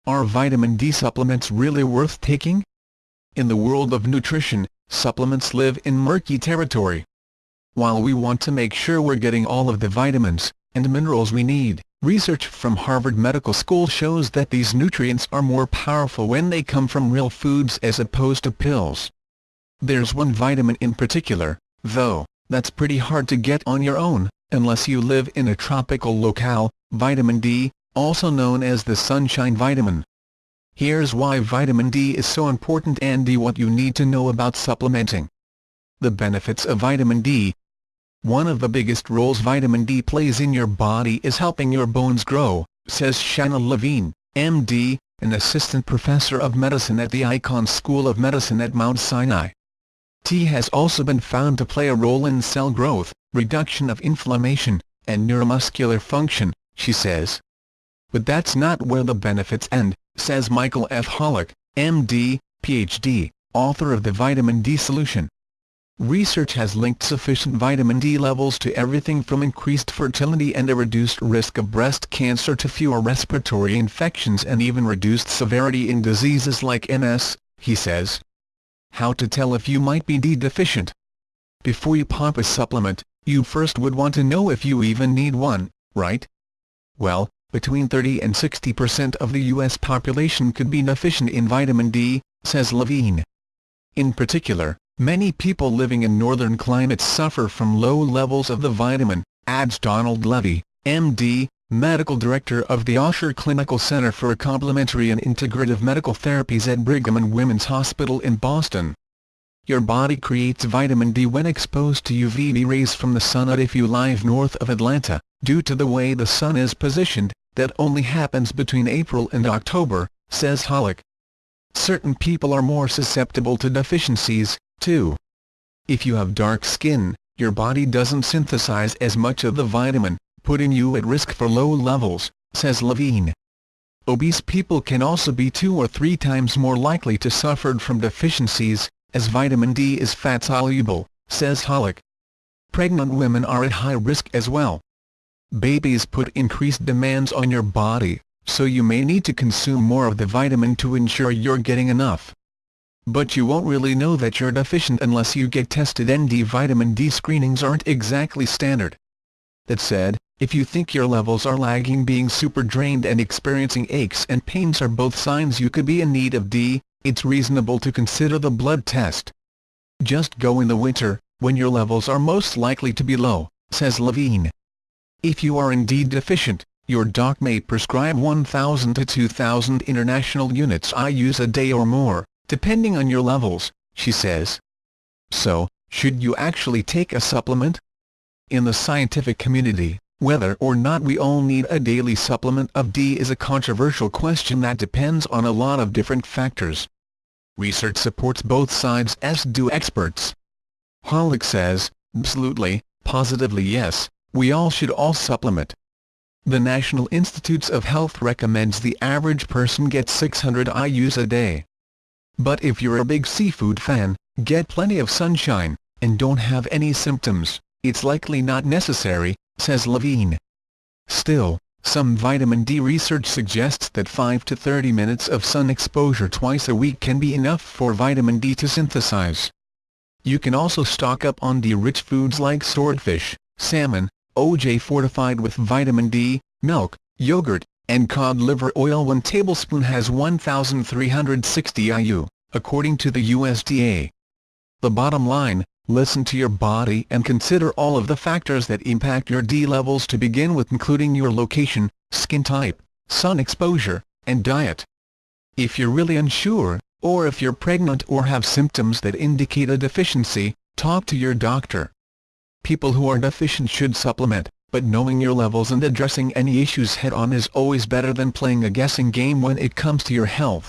Are vitamin D supplements really worth taking? In the world of nutrition, supplements live in murky territory. While we want to make sure we're getting all of the vitamins and minerals we need, research from Harvard Medical School shows that these nutrients are more powerful when they come from real foods as opposed to pills. There's one vitamin in particular, though, that's pretty hard to get on your own, unless you live in a tropical locale: vitamin D, also known as the sunshine vitamin. Here's why vitamin D is so important and what you need to know about supplementing. The benefits of vitamin D. One of the biggest roles vitamin D plays in your body is helping your bones grow, says Shanna Levine, MD, an assistant professor of medicine at the Icahn School of Medicine at Mount Sinai. T has also been found to play a role in cell growth, reduction of inflammation, and neuromuscular function, she says. But that's not where the benefits end, says Michael F. Hollick, M.D., Ph.D., author of the Vitamin D Solution. Research has linked sufficient vitamin D levels to everything from increased fertility and a reduced risk of breast cancer to fewer respiratory infections and even reduced severity in diseases like MS, he says. How to tell if you might be D deficient? Before you pop a supplement, you first would want to know if you even need one, right? Well, between 30 and 60% of the U.S. population could be deficient in vitamin D, says Levine. In particular, many people living in northern climates suffer from low levels of the vitamin, adds Donald Levy, M.D., medical director of the Osher Clinical Center for Complementary and Integrative Medical Therapies at Brigham and Women's Hospital in Boston. Your body creates vitamin D when exposed to UVB rays from the sun. If you live north of Atlanta, due to the way the sun is positioned, that only happens between April and October, says Hollick. Certain people are more susceptible to deficiencies, too. If you have dark skin, your body doesn't synthesize as much of the vitamin, putting you at risk for low levels, says Levine. Obese people can also be 2 or 3 times more likely to suffer from deficiencies, as vitamin D is fat-soluble, says Hollick. Pregnant women are at high risk as well. Babies put increased demands on your body, so you may need to consume more of the vitamin to ensure you're getting enough. But you won't really know that you're deficient unless you get tested. ND vitamin D screenings aren't exactly standard. That said, if you think your levels are lagging, being super drained and experiencing aches and pains are both signs you could be in need of D, it's reasonable to consider the blood test. Just go in the winter, when your levels are most likely to be low, says Levine. If you are indeed deficient, your doc may prescribe 1,000 to 2,000 international units IUs a day or more, depending on your levels, she says. So, should you actually take a supplement? In the scientific community, whether or not we all need a daily supplement of D is a controversial question that depends on a lot of different factors. Research supports both sides, as do experts. Hollick says, absolutely, positively yes, we all should supplement. The National Institutes of Health recommends the average person get 600 IUs a day. But if you're a big seafood fan, get plenty of sunshine, and don't have any symptoms, it's likely not necessary, says Levine. Still, some vitamin D research suggests that 5 to 30 minutes of sun exposure twice a week can be enough for vitamin D to synthesize. You can also stock up on D-rich foods like swordfish, salmon, OJ fortified with vitamin D, milk, yogurt, and cod liver oil. 1 tablespoon has 1,360 IU, according to the USDA. The bottom line: listen to your body and consider all of the factors that impact your D levels to begin with, including your location, skin type, sun exposure, and diet. If you're really unsure, or if you're pregnant or have symptoms that indicate a deficiency, talk to your doctor. People who are deficient should supplement, but knowing your levels and addressing any issues head-on is always better than playing a guessing game when it comes to your health.